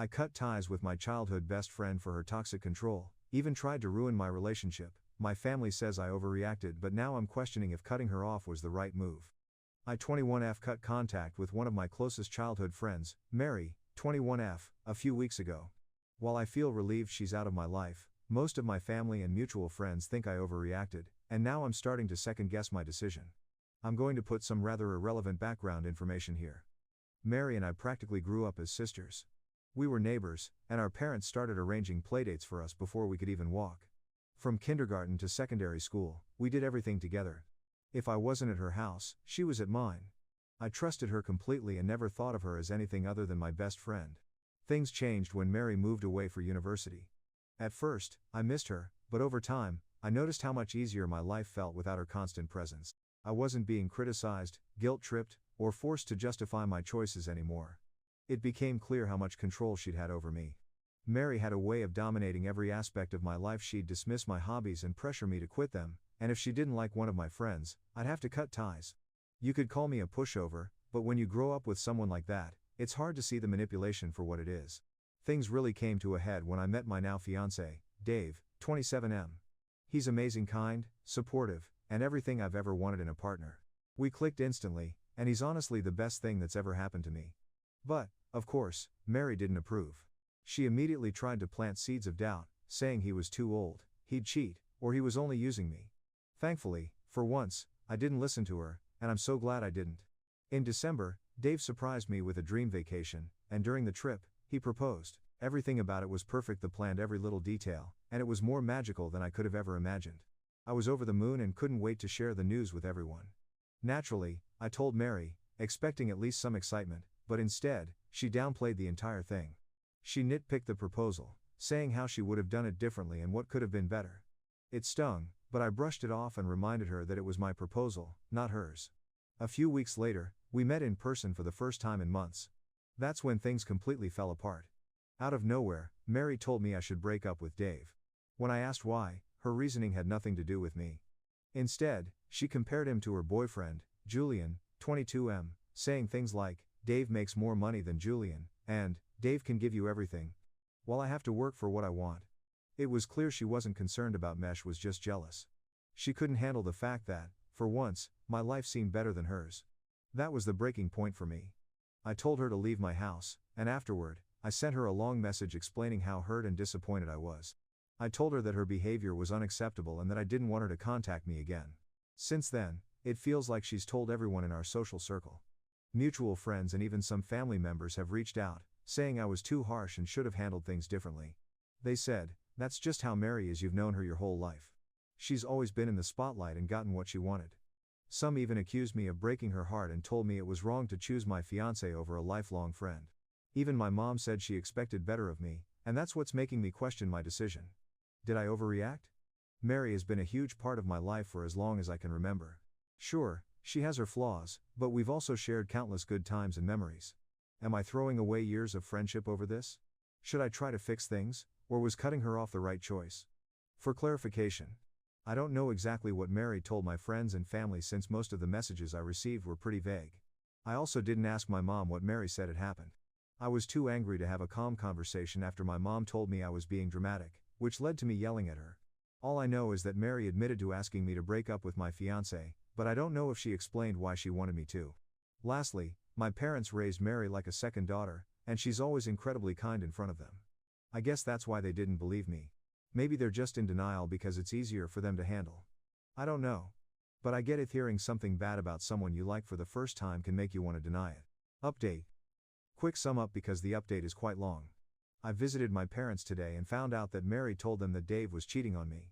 I cut ties with my childhood best friend for her toxic control, even tried to ruin my relationship. My family says I overreacted, but now I'm questioning if cutting her off was the right move. I 21F cut contact with one of my closest childhood friends, Mary, 21F, a few weeks ago. While I feel relieved she's out of my life, most of my family and mutual friends think I overreacted, and now I'm starting to second guess my decision. I'm going to put some rather irrelevant background information here. Mary and I practically grew up as sisters. We were neighbors, and our parents started arranging playdates for us before we could even walk. From kindergarten to secondary school, we did everything together. If I wasn't at her house, she was at mine. I trusted her completely and never thought of her as anything other than my best friend. Things changed when Mary moved away for university. At first, I missed her, but over time, I noticed how much easier my life felt without her constant presence. I wasn't being criticized, guilt-tripped, or forced to justify my choices anymore. It became clear how much control she'd had over me. Mary had a way of dominating every aspect of my life. She'd dismiss my hobbies and pressure me to quit them, and if she didn't like one of my friends, I'd have to cut ties. You could call me a pushover, but when you grow up with someone like that, it's hard to see the manipulation for what it is. Things really came to a head when I met my now fiancé, Dave, 27M. He's amazing, kind, supportive, and everything I've ever wanted in a partner. We clicked instantly, and he's honestly the best thing that's ever happened to me. But, of course, Mary didn't approve. She immediately tried to plant seeds of doubt, saying he was too old, he'd cheat, or he was only using me. Thankfully, for once, I didn't listen to her, and I'm so glad I didn't. In December, Dave surprised me with a dream vacation, and during the trip, he proposed. Everything about it was perfect, planned every little detail, and it was more magical than I could have ever imagined. I was over the moon and couldn't wait to share the news with everyone. Naturally, I told Mary, expecting at least some excitement, but instead, she downplayed the entire thing. She nitpicked the proposal, saying how she would have done it differently and what could have been better. It stung, but I brushed it off and reminded her that it was my proposal, not hers. A few weeks later, we met in person for the first time in months. That's when things completely fell apart. Out of nowhere, Mary told me I should break up with Dave. When I asked why, her reasoning had nothing to do with me. Instead, she compared him to her boyfriend, Julian, 22M, saying things like, Dave makes more money than Julian, and, Dave can give you everything, while I have to work for what I want. It was clear she wasn't concerned about me, was just jealous. She couldn't handle the fact that, for once, my life seemed better than hers. That was the breaking point for me. I told her to leave my house, and afterward, I sent her a long message explaining how hurt and disappointed I was. I told her that her behavior was unacceptable and that I didn't want her to contact me again. Since then, it feels like she's told everyone in our social circle. Mutual friends and even some family members have reached out, saying I was too harsh and should have handled things differently. They said, that's just how Mary is, you've known her your whole life. She's always been in the spotlight and gotten what she wanted. Some even accused me of breaking her heart and told me it was wrong to choose my fiancé over a lifelong friend. Even my mom said she expected better of me, and that's what's making me question my decision. Did I overreact? Mary has been a huge part of my life for as long as I can remember. Sure, she has her flaws, but we've also shared countless good times and memories. Am I throwing away years of friendship over this? Should I try to fix things, or was cutting her off the right choice? For clarification, I don't know exactly what Mary told my friends and family since most of the messages I received were pretty vague. I also didn't ask my mom what Mary said had happened. I was too angry to have a calm conversation after my mom told me I was being dramatic, which led to me yelling at her. All I know is that Mary admitted to asking me to break up with my fiancé, but I don't know if she explained why she wanted me to. Lastly, my parents raised Mary like a second daughter, and she's always incredibly kind in front of them. I guess that's why they didn't believe me. Maybe they're just in denial because it's easier for them to handle. I don't know. But I get it, hearing something bad about someone you like for the first time can make you want to deny it. Update. Quick sum up because the update is quite long. I visited my parents today and found out that Mary told them that Dave was cheating on me.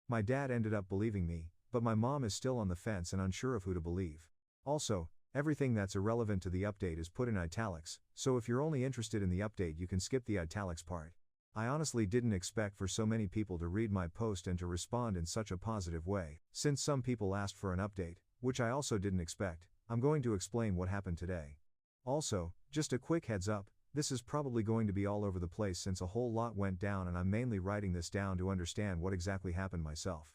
My dad ended up believing me, but my mom is still on the fence and unsure of who to believe. Also, everything that's irrelevant to the update is put in italics, so if you're only interested in the update you can skip the italics part. I honestly didn't expect for so many people to read my post and to respond in such a positive way. Since some people asked for an update, which I also didn't expect, I'm going to explain what happened today. Also, just a quick heads up, this is probably going to be all over the place since a whole lot went down and I'm mainly writing this down to understand what exactly happened myself.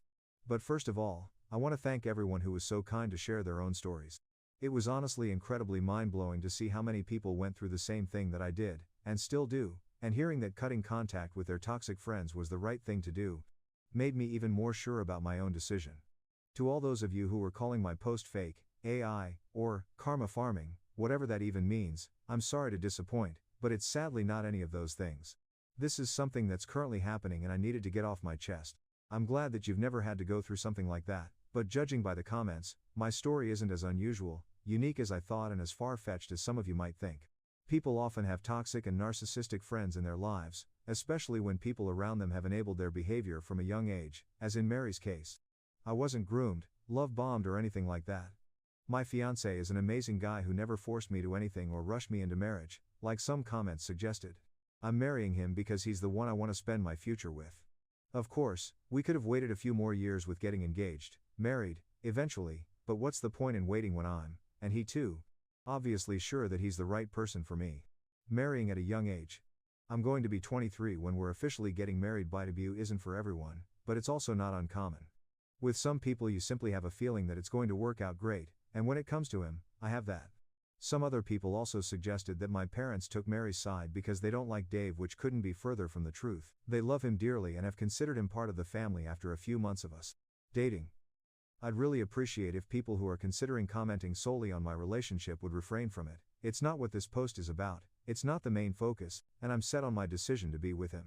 But first of all, I want to thank everyone who was so kind to share their own stories. It was honestly incredibly mind-blowing to see how many people went through the same thing that I did, and still do, And hearing that cutting contact with their toxic friends was the right thing to do made me even more sure about my own decision. To all those of you who were calling my post fake, AI, or karma farming, whatever that even means, I'm sorry to disappoint, but it's sadly not any of those things. This is something that's currently happening and I needed to get off my chest. I'm glad that you've never had to go through something like that, but judging by the comments, my story isn't as unusual, unique as I thought and as far-fetched as some of you might think. People often have toxic and narcissistic friends in their lives, especially when people around them have enabled their behavior from a young age, as in Mary's case. I wasn't groomed, love-bombed or anything like that. My fiancé is an amazing guy who never forced me to anything or rushed me into marriage, like some comments suggested. I'm marrying him because he's the one I want to spend my future with. Of course, we could have waited a few more years with getting engaged, married, eventually, but what's the point in waiting when I'm, and he too, obviously sure that he's the right person for me. Marrying at a young age. I'm going to be 23 when we're officially getting married. By debut isn't for everyone, but it's also not uncommon. With some people you simply have a feeling that it's going to work out great, and when it comes to him, I have that. Some other people also suggested that my parents took Mary's side because they don't like Dave, which couldn't be further from the truth. They love him dearly and have considered him part of the family after a few months of us dating. I'd really appreciate if people who are considering commenting solely on my relationship would refrain from it. It's not what this post is about, it's not the main focus, and I'm set on my decision to be with him.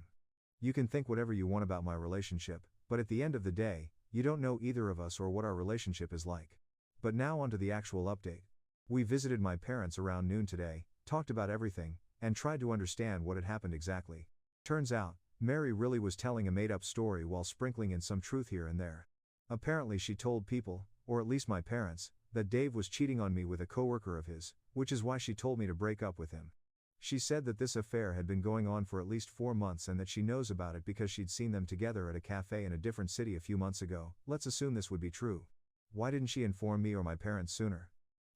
You can think whatever you want about my relationship, but at the end of the day, you don't know either of us or what our relationship is like. But now onto the actual update. We visited my parents around noon today, talked about everything, and tried to understand what had happened exactly. Turns out, Mary really was telling a made-up story while sprinkling in some truth here and there. Apparently she told people, or at least my parents, that Dave was cheating on me with a coworker of his, which is why she told me to break up with him. She said that this affair had been going on for at least 4 months and that she knows about it because she'd seen them together at a cafe in a different city a few months ago. Let's assume this would be true. Why didn't she inform me or my parents sooner?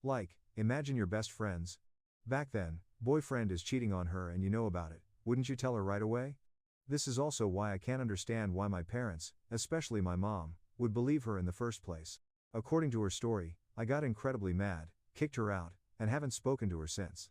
Like, imagine you're best friends. Back then, boyfriend is cheating on her and you know about it, wouldn't you tell her right away? This is also why I can't understand why my parents, especially my mom, would believe her in the first place. According to her story, I got incredibly mad, kicked her out, and haven't spoken to her since.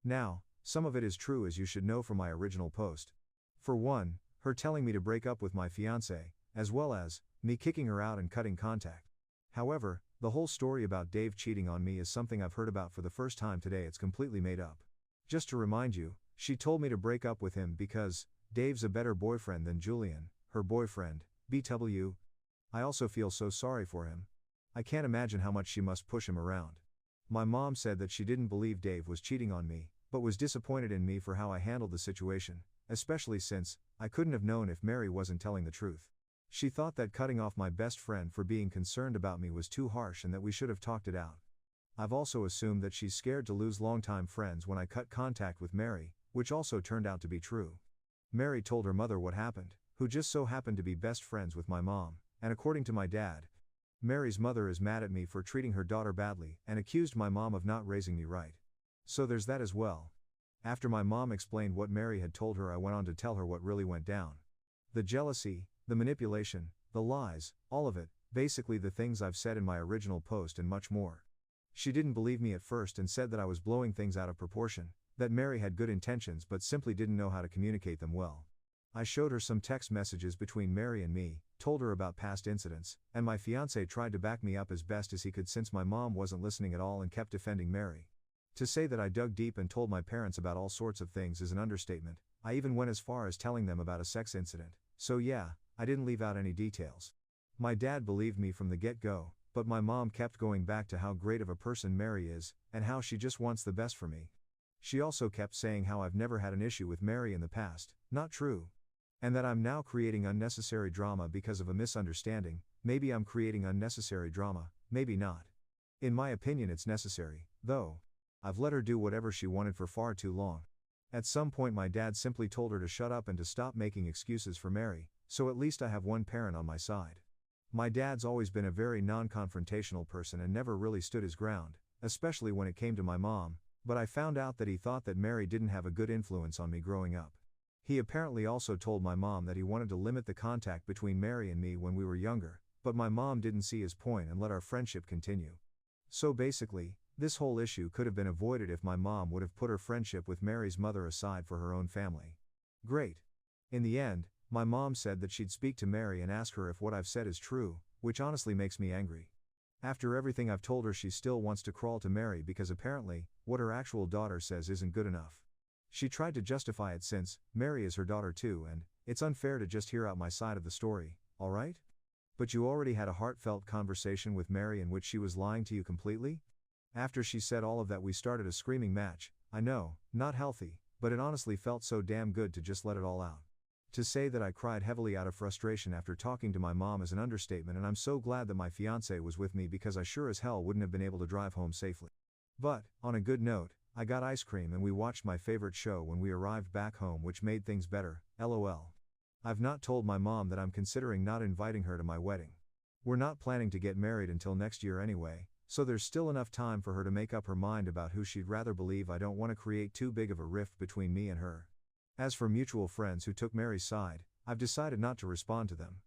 Now, some of it is true, as you should know from my original post. For one, her telling me to break up with my fiancé, as well as me kicking her out and cutting contact. However, the whole story about Dave cheating on me is something I've heard about for the first time today. It's completely made up. Just to remind you, she told me to break up with him because Dave's a better boyfriend than Julian, her boyfriend, BW. I also feel so sorry for him. I can't imagine how much she must push him around. My mom said that she didn't believe Dave was cheating on me, but was disappointed in me for how I handled the situation, especially since I couldn't have known if Mary wasn't telling the truth. She thought that cutting off my best friend for being concerned about me was too harsh and that we should have talked it out. I've also assumed that she's scared to lose longtime friends when I cut contact with Mary, which also turned out to be true. Mary told her mother what happened, who just so happened to be best friends with my mom, and according to my dad, Mary's mother is mad at me for treating her daughter badly and accused my mom of not raising me right. So there's that as well. After my mom explained what Mary had told her, I went on to tell her what really went down. The jealousy, the manipulation, the lies, all of it, basically the things I've said in my original post and much more. She didn't believe me at first and said that I was blowing things out of proportion, that Mary had good intentions but simply didn't know how to communicate them well. I showed her some text messages between Mary and me, told her about past incidents, and my fiancé tried to back me up as best as he could since my mom wasn't listening at all and kept defending Mary. To say that I dug deep and told my parents about all sorts of things is an understatement. I even went as far as telling them about a sex incident. So yeah, I didn't leave out any details. My dad believed me from the get-go, but my mom kept going back to how great of a person Mary is, and how she just wants the best for me. She also kept saying how I've never had an issue with Mary in the past, not true. And that I'm now creating unnecessary drama because of a misunderstanding. Maybe I'm creating unnecessary drama, maybe not. In my opinion it's necessary, though. I've let her do whatever she wanted for far too long. At some point my dad simply told her to shut up and to stop making excuses for Mary, so at least I have one parent on my side. My dad's always been a very non-confrontational person and never really stood his ground, especially when it came to my mom, but I found out that he thought that Mary didn't have a good influence on me growing up. He apparently also told my mom that he wanted to limit the contact between Mary and me when we were younger, but my mom didn't see his point and let our friendship continue. So basically, this whole issue could have been avoided if my mom would have put her friendship with Mary's mother aside for her own family. Great. In the end, my mom said that she'd speak to Mary and ask her if what I've said is true, which honestly makes me angry. After everything I've told her, she still wants to crawl to Mary because apparently, what her actual daughter says isn't good enough. She tried to justify it since Mary is her daughter too, and it's unfair to just hear out my side of the story, alright? But you already had a heartfelt conversation with Mary in which she was lying to you completely? After she said all of that, we started a screaming match. I know, not healthy, but it honestly felt so damn good to just let it all out. To say that I cried heavily out of frustration after talking to my mom is an understatement, and I'm so glad that my fiancé was with me because I sure as hell wouldn't have been able to drive home safely. But, on a good note, I got ice cream and we watched my favorite show when we arrived back home, which made things better, lol. I've not told my mom that I'm considering not inviting her to my wedding. We're not planning to get married until next year anyway, so there's still enough time for her to make up her mind about who she'd rather believe. I don't want to create too big of a rift between me and her. As for mutual friends who took Mary's side, I've decided not to respond to them.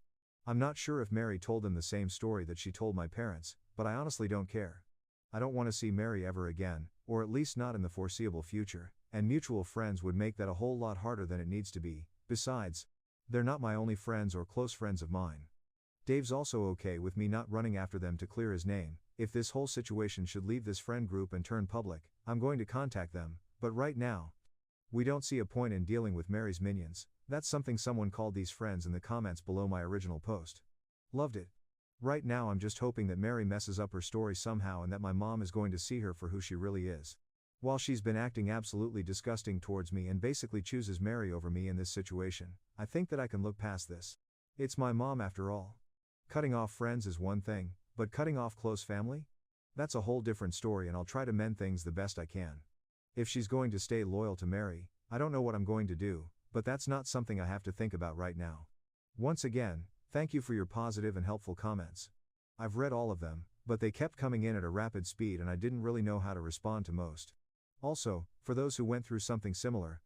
I'm not sure if Mary told them the same story that she told my parents, but I honestly don't care. I don't want to see Mary ever again, or at least not in the foreseeable future, and mutual friends would make that a whole lot harder than it needs to be. Besides, they're not my only friends or close friends of mine. Dave's also okay with me not running after them to clear his name. If this whole situation should leave this friend group and turn public, I'm going to contact them, but right now, we don't see a point in dealing with Mary's minions. That's something someone called these friends in the comments below my original post. Loved it. Right now I'm just hoping that Mary messes up her story somehow and that my mom is going to see her for who she really is. While she's been acting absolutely disgusting towards me and basically chooses Mary over me in this situation, I think that I can look past this. It's my mom after all. Cutting off friends is one thing, but cutting off close family? That's a whole different story, and I'll try to mend things the best I can. If she's going to stay loyal to Mary, I don't know what I'm going to do, but that's not something I have to think about right now. Once again, thank you for your positive and helpful comments. I've read all of them, but they kept coming in at a rapid speed and I didn't really know how to respond to most. Also, for those who went through something similar,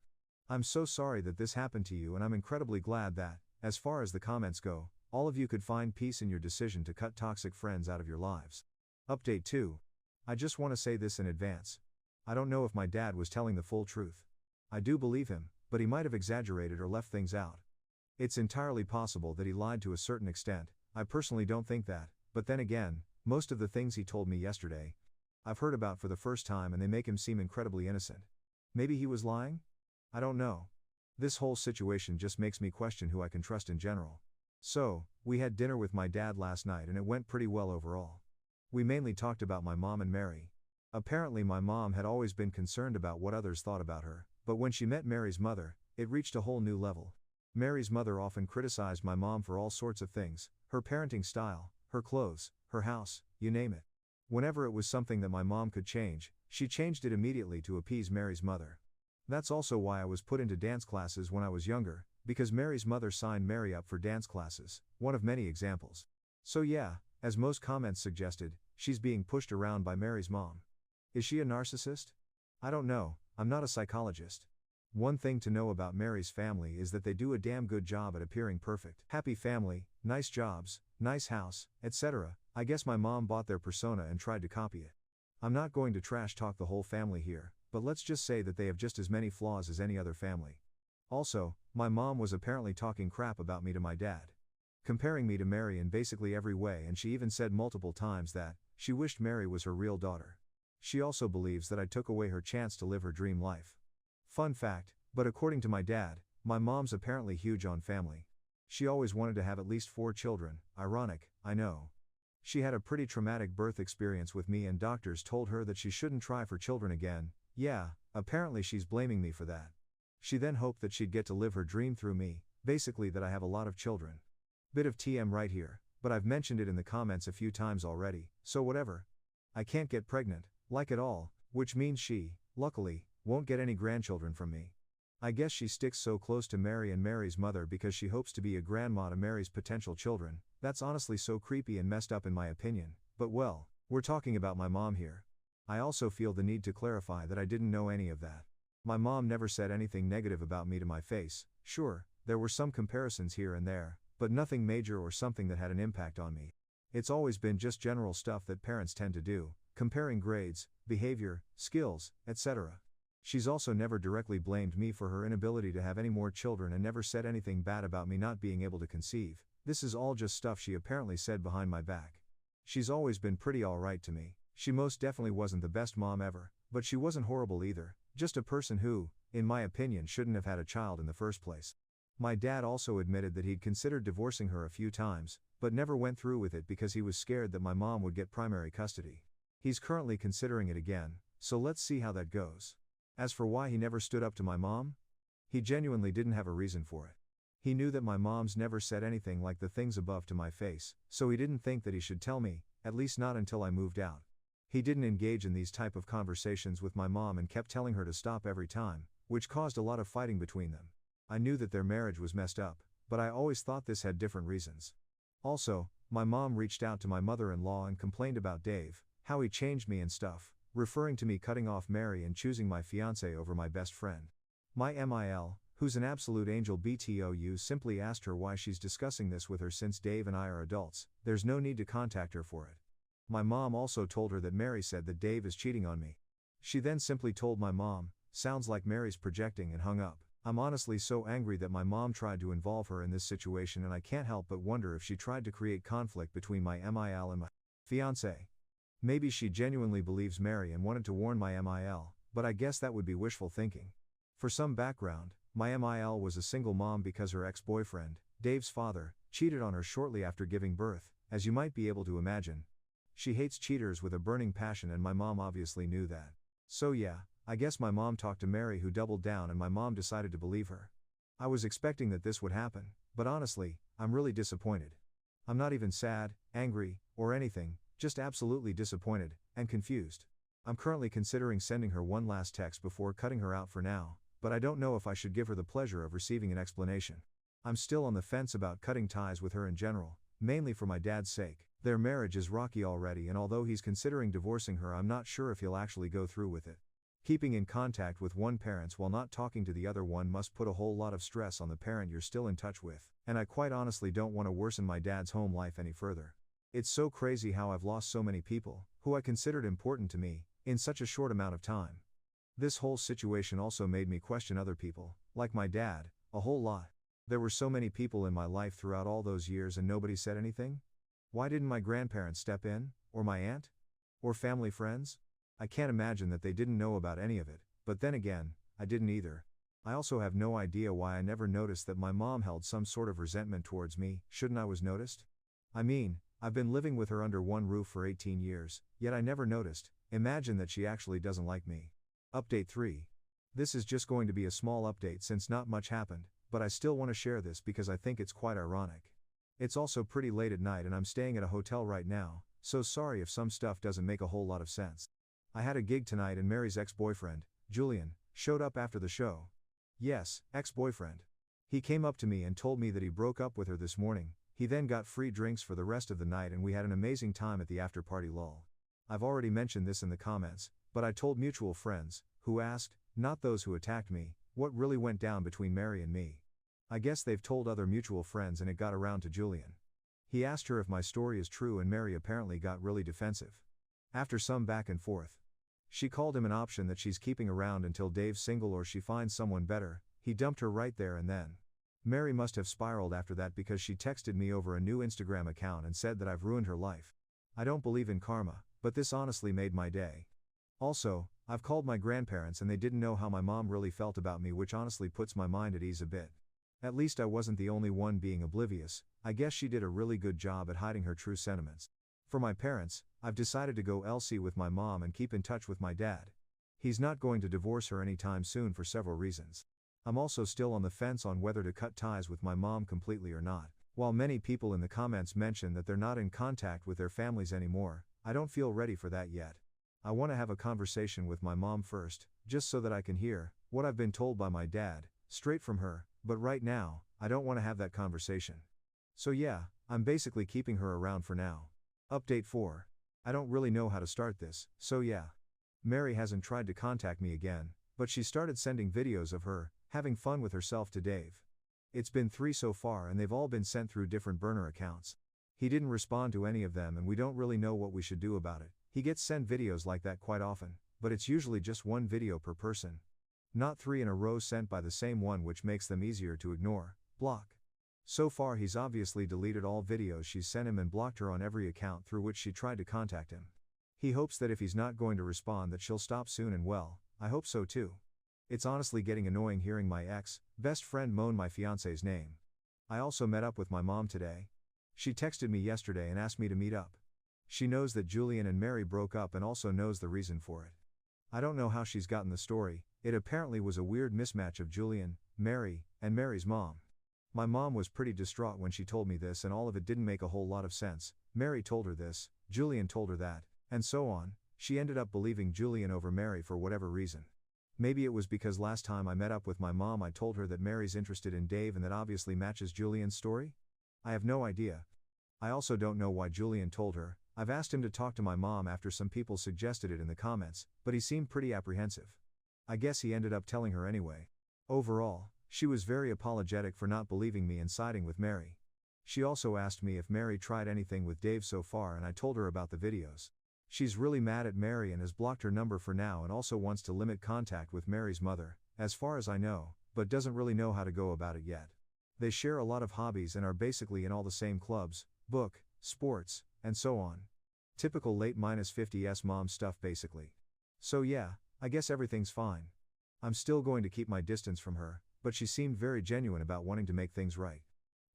I'm so sorry that this happened to you, and I'm incredibly glad that, as far as the comments go, all of you could find peace in your decision to cut toxic friends out of your lives. Update 2. I just want to say this in advance. I don't know if my dad was telling the full truth. I do believe him, but he might have exaggerated or left things out. It's entirely possible that he lied to a certain extent. I personally don't think that, but then again, most of the things he told me yesterday, I've heard about for the first time and they make him seem incredibly innocent. Maybe he was lying? I don't know. This whole situation just makes me question who I can trust in general. So, we had dinner with my dad last night and it went pretty well overall. We mainly talked about my mom and Mary. Apparently my mom had always been concerned about what others thought about her, but when she met Mary's mother, it reached a whole new level. Mary's mother often criticized my mom for all sorts of things, her parenting style, her clothes, her house, you name it. Whenever it was something that my mom could change, she changed it immediately to appease Mary's mother. That's also why I was put into dance classes when I was younger, because Mary's mother signed Mary up for dance classes, one of many examples. So yeah, as most comments suggested, she's being pushed around by Mary's mom. Is she a narcissist? I don't know, I'm not a psychologist. One thing to know about Mary's family is that they do a damn good job at appearing perfect. Happy family, nice jobs, nice house, etc. I guess my mom bought their persona and tried to copy it. I'm not going to trash talk the whole family here, but let's just say that they have just as many flaws as any other family. Also, my mom was apparently talking crap about me to my dad, comparing me to Mary in basically every way, and she even said multiple times that she wished Mary was her real daughter. She also believes that I took away her chance to live her dream life. Fun fact, but according to my dad, my mom's apparently huge on family. She always wanted to have at least 4 children, ironic, I know. She had a pretty traumatic birth experience with me and doctors told her that she shouldn't try for children again. Yeah, apparently she's blaming me for that. She then hoped that she'd get to live her dream through me, basically that I have a lot of children. Bit of TM right here, but I've mentioned it in the comments a few times already, so whatever. I can't get pregnant, like at all, which means she, luckily, won't get any grandchildren from me. I guess she sticks so close to Mary and Mary's mother because she hopes to be a grandma to Mary's potential children. That's honestly so creepy and messed up in my opinion, but well, we're talking about my mom here. I also feel the need to clarify that I didn't know any of that. My mom never said anything negative about me to my face. Sure, there were some comparisons here and there, but nothing major or something that had an impact on me. It's always been just general stuff that parents tend to do, comparing grades, behavior, skills, etc. She's also never directly blamed me for her inability to have any more children and never said anything bad about me not being able to conceive. This is all just stuff she apparently said behind my back. She's always been pretty alright to me. She most definitely wasn't the best mom ever, but she wasn't horrible either, just a person who, in my opinion, shouldn't have had a child in the first place. My dad also admitted that he'd considered divorcing her a few times, but never went through with it because he was scared that my mom would get primary custody. He's currently considering it again, so let's see how that goes. As for why he never stood up to my mom, he genuinely didn't have a reason for it. He knew that my mom's never said anything like the things above to my face, so he didn't think that he should tell me, at least not until I moved out. He didn't engage in these type of conversations with my mom and kept telling her to stop every time, which caused a lot of fighting between them. I knew that their marriage was messed up, but I always thought this had different reasons. Also, my mom reached out to my mother-in-law and complained about Dave, how he changed me and stuff, referring to me cutting off Mary and choosing my fiancé over my best friend. My MIL, who's an absolute angel BTOU, simply asked her why she's discussing this with her since Dave and I are adults. There's no need to contact her for it. My mom also told her that Mary said that Dave is cheating on me. She then simply told my mom, sounds like Mary's projecting, and hung up. I'm honestly so angry that my mom tried to involve her in this situation, and I can't help but wonder if she tried to create conflict between my MIL and my fiancé. Maybe she genuinely believes Mary and wanted to warn my MIL, but I guess that would be wishful thinking. For some background, my MIL was a single mom because her ex-boyfriend, Dave's father, cheated on her shortly after giving birth, as you might be able to imagine. She hates cheaters with a burning passion, and my mom obviously knew that. So yeah, I guess my mom talked to Mary, who doubled down, and my mom decided to believe her. I was expecting that this would happen, but honestly, I'm really disappointed. I'm not even sad, angry, or anything, just absolutely disappointed, and confused. I'm currently considering sending her one last text before cutting her out for now, but I don't know if I should give her the pleasure of receiving an explanation. I'm still on the fence about cutting ties with her in general, mainly for my dad's sake. Their marriage is rocky already, and although he's considering divorcing her, I'm not sure if he'll actually go through with it. Keeping in contact with one parent while not talking to the other one must put a whole lot of stress on the parent you're still in touch with, and I quite honestly don't want to worsen my dad's home life any further. It's so crazy how I've lost so many people, who I considered important to me, in such a short amount of time. This whole situation also made me question other people, like my dad, a whole lot. There were so many people in my life throughout all those years and nobody said anything? Why didn't my grandparents step in, or my aunt? Or family friends? I can't imagine that they didn't know about any of it, but then again, I didn't either. I also have no idea why I never noticed that my mom held some sort of resentment towards me. Shouldn't I was noticed? I mean, I've been living with her under one roof for 18 years, yet I never noticed. Imagine that she actually doesn't like me. Update 3. This is just going to be a small update since not much happened, but I still want to share this because I think it's quite ironic. It's also pretty late at night and I'm staying at a hotel right now, so sorry if some stuff doesn't make a whole lot of sense. I had a gig tonight and Mary's ex-boyfriend, Julian, showed up after the show. Yes, ex-boyfriend. He came up to me and told me that he broke up with her this morning. He then got free drinks for the rest of the night and we had an amazing time at the after-party lull. I've already mentioned this in the comments, but I told mutual friends, who asked, not those who attacked me, what really went down between Mary and me. I guess they've told other mutual friends and it got around to Julian. He asked her if my story is true and Mary apparently got really defensive. After some back and forth, she called him an option that she's keeping around until Dave's single or she finds someone better. He dumped her right there and then. Mary must have spiraled after that because she texted me over a new Instagram account and said that I've ruined her life. I don't believe in karma, but this honestly made my day. Also, I've called my grandparents and they didn't know how my mom really felt about me, which honestly puts my mind at ease a bit. At least I wasn't the only one being oblivious. I guess she did a really good job at hiding her true sentiments. For my parents, I've decided to go LC with my mom and keep in touch with my dad. He's not going to divorce her anytime soon for several reasons. I'm also still on the fence on whether to cut ties with my mom completely or not. While many people in the comments mention that they're not in contact with their families anymore, I don't feel ready for that yet. I want to have a conversation with my mom first, just so that I can hear what I've been told by my dad, straight from her, but right now, I don't want to have that conversation. So yeah, I'm basically keeping her around for now. Update 4. I don't really know how to start this, so yeah. Mary hasn't tried to contact me again, but she started sending videos of her having fun with herself to Dave. It's been 3 so far and they've all been sent through different burner accounts. He didn't respond to any of them and we don't really know what we should do about it. He gets sent videos like that quite often, but it's usually just one video per person. Not 3 in a row sent by the same one, which makes them easier to ignore. Block. So far he's obviously deleted all videos she's sent him and blocked her on every account through which she tried to contact him. He hopes that if he's not going to respond that she'll stop soon, and well, I hope so too. It's honestly getting annoying hearing my best friend moan my fiance's name. I also met up with my mom today. She texted me yesterday and asked me to meet up. She knows that Julian and Mary broke up and also knows the reason for it. I don't know how she's gotten the story. It apparently was a weird mismatch of Julian, Mary, and Mary's mom. My mom was pretty distraught when she told me this, and all of it didn't make a whole lot of sense. Mary told her this, Julian told her that, and so on. She ended up believing Julian over Mary for whatever reason. Maybe it was because last time I met up with my mom I told her that Mary's interested in Dave, and that obviously matches Julian's story? I have no idea. I also don't know why Julian told her. I've asked him to talk to my mom after some people suggested it in the comments, but he seemed pretty apprehensive. I guess he ended up telling her anyway. Overall, she was very apologetic for not believing me and siding with Mary. She also asked me if Mary tried anything with Dave so far, and I told her about the videos. She's really mad at Mary and has blocked her number for now, and also wants to limit contact with Mary's mother, as far as I know, but doesn't really know how to go about it yet. They share a lot of hobbies and are basically in all the same clubs, book, sports, and so on. Typical late -50s mom stuff basically. So yeah, I guess everything's fine. I'm still going to keep my distance from her, but she seemed very genuine about wanting to make things right.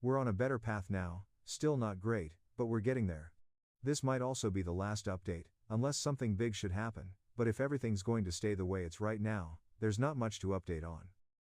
We're on a better path now, still not great, but we're getting there. This might also be the last update, unless something big should happen, but if everything's going to stay the way it's right now, there's not much to update on.